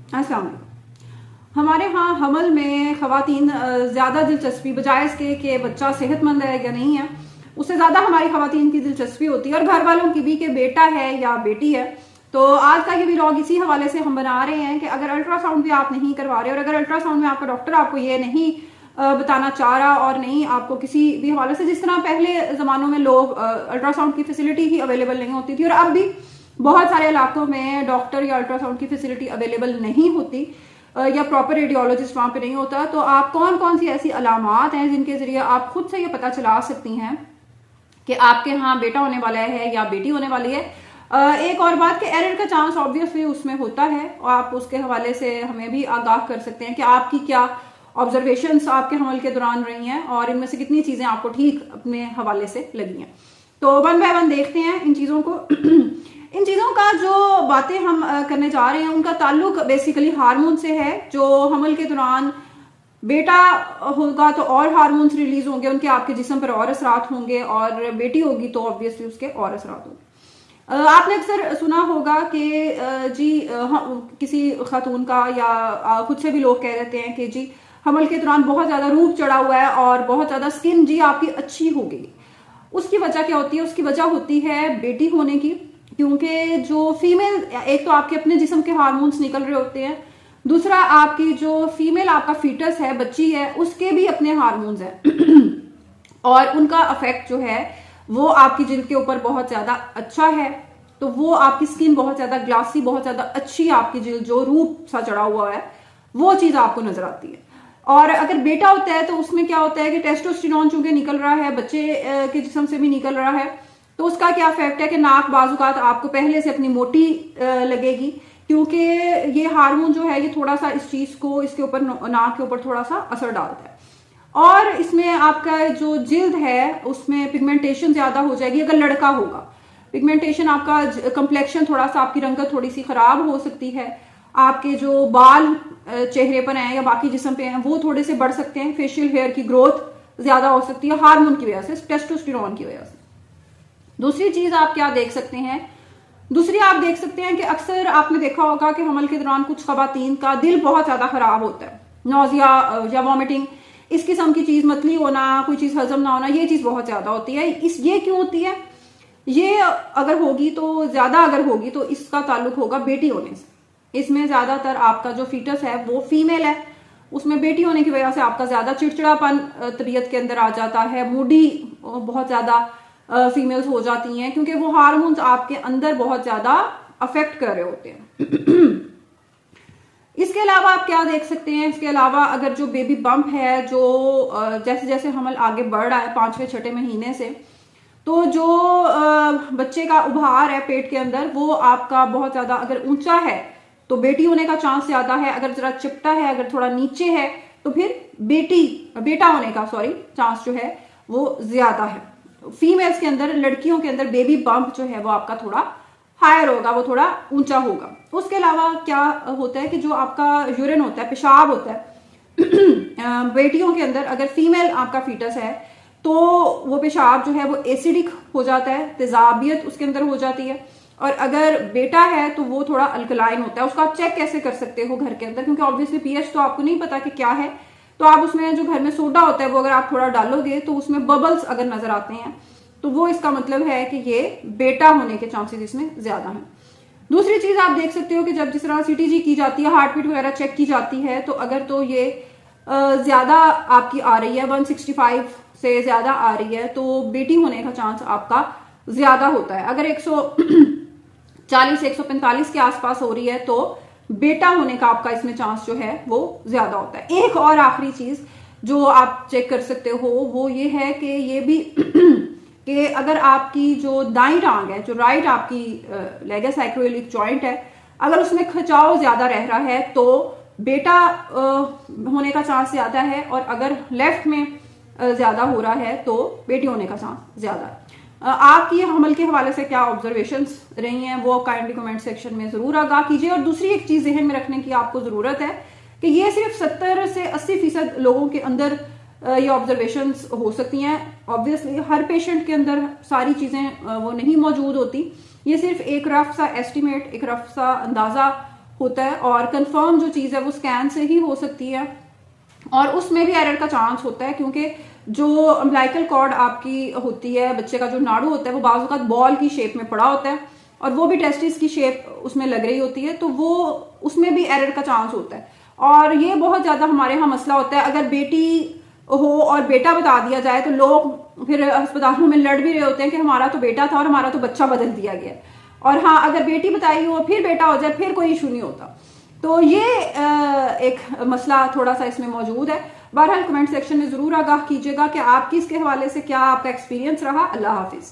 अस्सलाम वालेकुम। हमारे यहाँ हमल में ख़वातीन ज़्यादा दिलचस्पी, बजाय इसके कि बच्चा सेहतमंद है या नहीं है, उससे ज़्यादा हमारी ख़वातीन की दिलचस्पी होती है और घर वालों की भी कि बेटा है या बेटी है। तो आज का ये व्लॉग इसी हवाले से हम बना रहे हैं कि अगर अल्ट्रासाउंड भी आप नहीं करवा रहे और अगर अल्ट्रासाउंड में आपका डॉक्टर आपको ये नहीं बताना चाह रहा और नहीं आपको किसी भी हवाले से, जिस तरह पहले ज़मानों में लोग अल्ट्रासाउंड की फैसिलिटी ही अवेलेबल नहीं होती थी और अब भी बहुत सारे इलाकों में डॉक्टर या अल्ट्रासाउंड की फैसिलिटी अवेलेबल नहीं होती या प्रॉपर रेडियोलॉजिस्ट वहां पे नहीं होता, तो आप कौन कौन सी ऐसी अलामात हैं जिनके जरिए आप खुद से ये पता चला सकती हैं कि आपके यहाँ बेटा होने वाला है या बेटी होने वाली है। एक और बात कि एरर का चांस ऑब्वियसली उसमें होता है और आप उसके हवाले से हमें भी आगाह कर सकते हैं कि आपकी क्या ऑब्जर्वेशंस आपके हमल के दौरान रही हैं और इनमें से कितनी चीजें आपको ठीक अपने हवाले से लगी हैं। तो वन बाय वन देखते हैं इन चीजों को। इन चीजों का जो बातें हम करने जा रहे हैं उनका ताल्लुक बेसिकली हार्मोन से है। जो हमल के दौरान बेटा होगा तो और हार्मोन्स रिलीज होंगे, उनके आपके जिस्म पर और असरात होंगे, और बेटी होगी तो ऑब्वियसली उसके और असरात होंगे। आपने अक्सर सुना होगा कि किसी खातून का या खुद से भी लोग कह देते हैं कि जी हमल के दौरान बहुत ज्यादा रूप चढ़ा हुआ है और बहुत ज्यादा स्किन जी आपकी अच्छी हो गई। उसकी वजह क्या होती है? उसकी वजह होती है बेटी होने की, क्योंकि जो फीमेल, एक तो आपके अपने जिस्म के हार्मोन्स निकल रहे होते हैं, दूसरा आपकी जो फीमेल आपका फीटस है, बच्ची है, उसके भी अपने हार्मोन्स हैं और उनका इफेक्ट जो है वो आपकी जिल्द के ऊपर बहुत ज्यादा अच्छा है। तो वो आपकी स्किन बहुत ज्यादा ग्लासी, बहुत ज्यादा अच्छी, आपकी जिल्द जो रूप सा चढ़ा हुआ है वो चीज आपको नजर आती है। और अगर बेटा होता है तो उसमें क्या होता है कि टेस्टोस्टेरोन चूंकि निकल रहा है, बच्चे के जिस्म से भी निकल रहा है, तो उसका क्या इफेक्ट है कि नाक बाजुकात आपको पहले से अपनी मोटी लगेगी, क्योंकि ये हार्मोन जो है ये थोड़ा सा इस चीज को, इसके ऊपर नाक के ऊपर थोड़ा सा असर डालता है। और इसमें आपका जो जिल्द है उसमें पिगमेंटेशन ज्यादा हो जाएगी। अगर लड़का होगा, पिगमेंटेशन आपका कंप्लेक्शन थोड़ा सा, आपकी रंगत थोड़ी सी खराब हो सकती है, आपके जो बाल चेहरे पर हैं या बाकी जिस्म पे हैं वो थोड़े से बढ़ सकते हैं, फेशियल हेयर की ग्रोथ ज्यादा हो सकती है हार्मोन की वजह से, टेस्टोस्टेरोन की वजह से। दूसरी चीज आप क्या देख सकते हैं? दूसरी आप देख सकते हैं कि अक्सर आपने देखा होगा कि हमल के दौरान कुछ खवातीन का दिल बहुत ज्यादा खराब होता है, नौजिया या वॉमिटिंग, इस किस्म की चीज, मतली होना, कोई चीज हजम ना होना, ये चीज बहुत ज्यादा होती है। ये क्यों होती है? ये अगर होगी तो ज्यादा अगर होगी तो इसका ताल्लुक होगा बेटी होने से। इसमें ज्यादातर आपका जो फीटस है वो फीमेल है, उसमें बेटी होने की वजह से आपका ज्यादा चिड़चिड़ापन तबीयत के अंदर आ जाता है, मूडी बहुत ज्यादा फीमेल्स हो जाती हैं, क्योंकि वो हार्मोन्स आपके अंदर बहुत ज्यादा अफेक्ट कर रहे होते हैं। इसके अलावा आप क्या देख सकते हैं? इसके अलावा अगर जो बेबी बम्प है, जो जैसे जैसे हमल आगे बढ़ रहा है 5वें 6ठे महीने से, तो जो बच्चे का उभार है पेट के अंदर वो आपका बहुत ज्यादा अगर ऊंचा है तो बेटी होने का चांस ज्यादा है, अगर जरा चिपटा है, अगर थोड़ा नीचे है तो फिर बेटा होने का चांस जो है वो ज्यादा है। फीमेल्स के अंदर, लड़कियों के अंदर बेबी बम्प जो है वो आपका थोड़ा हायर होगा, वो थोड़ा ऊंचा होगा। उसके अलावा क्या होता है कि जो आपका यूरिन होता है, पेशाब होता है बेटियों के अंदर, अगर फीमेल आपका फीटस है तो वो पेशाब जो है वो एसिडिक हो जाता है, तेजाबियत उसके अंदर हो जाती है। और अगर बेटा है तो वो थोड़ा अल्कलाइन होता है। उसको आप चेक कैसे कर सकते हो घर के अंदर, क्योंकि ऑब्वियसली पीएच तो आपको नहीं पता कि क्या है, तो आप उसमें जो घर में सोडा होता है वो अगर आप थोड़ा डालोगे तो उसमें बबल्स अगर नजर आते हैं तो वो इसका मतलब है कि ये बेटा होने के चांसेस इसमें ज्यादा हैं। दूसरी चीज आप देख सकते हो कि जब जिस तरह सीटीजी की जाती है, हार्ट बीट वगैरह चेक की जाती है, तो अगर तो ये ज्यादा आपकी आ रही है, 165 से ज्यादा आ रही है, तो बेटी होने का चांस आपका ज्यादा होता है। अगर 140 से 145 के आसपास हो रही है तो बेटा होने का आपका इसमें चांस जो है वो ज्यादा होता है। एक और आखिरी चीज जो आप चेक कर सकते हो वो ये है कि ये भी कि अगर आपकी जो दाईं टांग है, जो राइट आपकी लेग है, साइक्रोइलिक जॉइंट है, अगर उसमें खिंचाव ज्यादा रह रहा है तो बेटा होने का चांस ज्यादा है, और अगर लेफ्ट में ज्यादा हो रहा है तो बेटी होने का चांस ज्यादा है। आपकी हमल के हवाले से क्या ऑब्जर्वेशंस रही हैं वो काइंडली कमेंट सेक्शन में जरूर आगाह कीजिए। और दूसरी एक चीज जहन में रखने की आपको जरूरत है कि ये सिर्फ 70 से 80% लोगों के अंदर ये ऑब्जर्वेशंस हो सकती हैं। ऑब्वियसली हर पेशेंट के अंदर सारी चीजें वो नहीं मौजूद होती। ये सिर्फ एक रफ सा एस्टिमेट, एक रफ सा अंदाजा होता है, और कंफर्म जो चीज़ है वो स्कैन से ही हो सकती है, और उसमें भी एरर का चांस होता है, क्योंकि जो अम्बिलिकल कॉर्ड आपकी होती है, बच्चे का जो नाड़ू होता है, वो बाज़ औक़ात बॉल की शेप में पड़ा होता है और वो भी टेस्टिस की शेप उसमें लग रही होती है, तो वो उसमें भी एरर का चांस होता है। और ये बहुत ज़्यादा हमारे यहाँ मसला होता है। अगर बेटी हो और बेटा बता दिया जाए तो लोग फिर अस्पतालों में लड़ भी रहे होते हैं कि हमारा तो बेटा था और हमारा तो बच्चा बदल दिया गया। और हाँ, अगर बेटी बताई हो फिर बेटा हो जाए फिर कोई इशू नहीं होता। तो ये एक मसला थोड़ा सा इसमें मौजूद है। बहरहाल कमेंट सेक्शन में ज़रूर आगाह कीजिएगा कि आपकी इसके हवाले से क्या आपका एक्सपीरियंस रहा। अल्लाह हाफिज़।